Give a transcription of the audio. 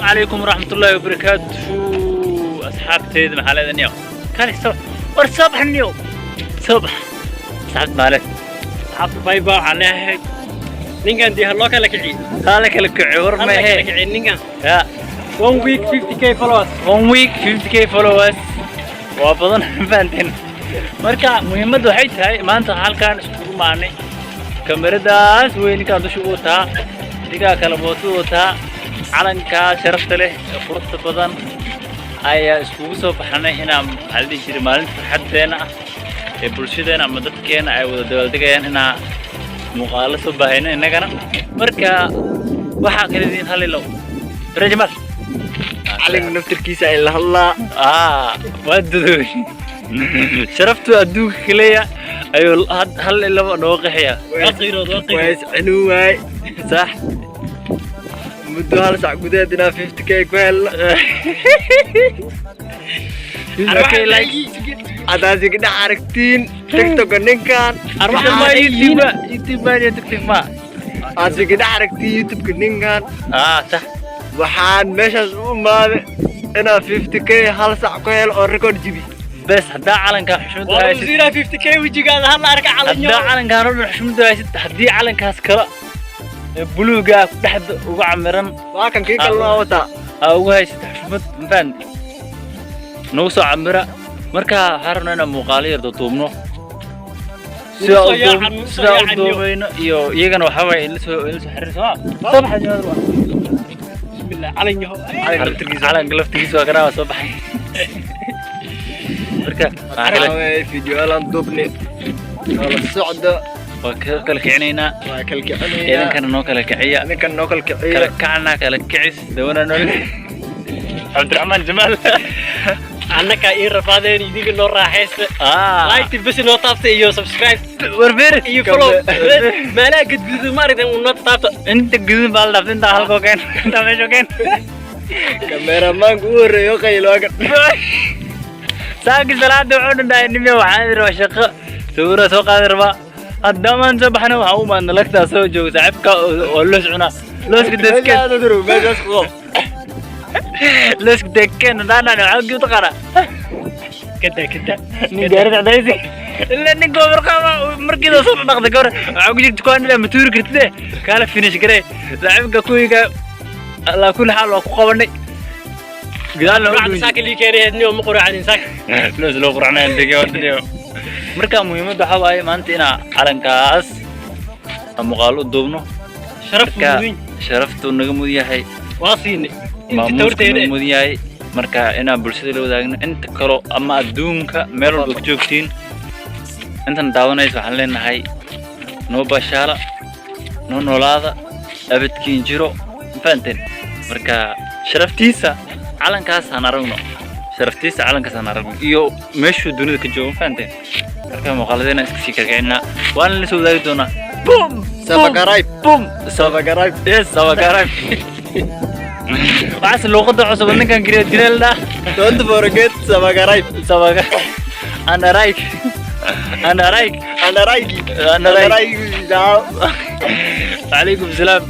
عليكم ورحمة الله وبركاته أصحاب تيد محل هذا اليوم كان الصبح والصبح اليوم صبح أصحاب مالك أصحاب بايبا عليه نينكان دي هلوكا لك عيد هالك الكعور ما هي لك عيد نينكان يا 1 week 50k followers 1 week 50k followers وبظن فانتين مركا مهمة waxay tahay maanta halkan isku maanay kamaradaas weyn ka dusha u taa diga kala mooto u taa calanka sharafta leh furta badan ayaa isku soo baxnay inaan haldi jiray maalinta xaddeena ee bulshadeena ama dadkeena ay wada dabaaldegayaan inaa muuqaalo soo baahayna inagana marka waxa kale idin halilow rajmal علم نفتركيسا إلا الله ودو شرفتو أدوك كليا أيو هل إلا نوقحيا وقيرو ويس عنواي صح مدو هالساع قدادنا 50k كويل أوكي لايك عداسي كده عاركتين تيك توك نينكان أروح ما يوتيوب ما تكتب ما عداسي كده عاركتين يوتيوب كنينكان صح waxaan meeshaas u imaaday inaa 50k hal sac ku helo oo record jibi bas hadaa calanka xushmadu haysid wasiira 50k wajigaada hal arka calanyo hadaa calanka rubin xushmadu haysid hadii calankaas kala buluuga ku dhaxda ugu camiran waa kan kii kala wata ugu haysid xushmad mafaan noo soo camira marka waxaan inaan muuqaalo yar duubno sida u duubayno iyo iyagana waxa way in la soo xiriirso sabax joodo على قلفتي سوى قناة صباحي بركة فيديو ألان دوبني على السعودة وكلك عنينا وكلك عنينا إذا كان نوكل كعية إذا كان نوكل كعية كلك كعنا كلك كعس دونا نول عبد الرحمن جمال عنك إيه رفاضين يديك النور راحيس لايك بس إنه طابت إيو سبسكرايب وربير إيو فولو ما لا قد جذب ما ريت إنه طابت أنت جذب بالله أنت هالكو كان أنت ماشو كان كاميرا مان قور يو خيل وقت ساقي سلاد وعود دا إنمي وحاضر وشقة سورة سوق هذا الدمان سبحنا وحوما أن لك تاسو جو سعبك ولوس عنا لوس كدسكن لا تدرو بس أسخو لوس كدسكن دانا نعاقي وتقرأ كده نقارد عدايزي إلا نقو مرقامة مركزة صوت نقضي كورة عاقي تكوان لما تورك رتده كالا فينيش كري سعبك كويكا على كل حال وقو قواني قال له بعد ساكن اللي كاري هدني ومقرع عن ساكن لوس لو قرعنا عندك ودنيو marka muhiimadu waxa waaye maanta ina calankaas muuqaalo duubno sharaftu naga mud yahay waasiinay inta tawrteena mud yahay marka ina bulshada la wadaagno inta kale ama adduunka meel walba ku joogtiin intan daawanayso waxaan leenahay noo bashaala noo noolaada abadkiin jiro faanteen marka sharaftiisa calankaas aan aragno sharaftiisa calankaas aan aragno iyo meeshuu dunida ka joogo faanteen marka muuqaaladeena iska sii karkacina waan la soo wadaagi doonaa boom sabagaray yes sabagaray waxaas luqadda cusub ninkan dileelna don't forget sabagaray ana raik عليكم السلام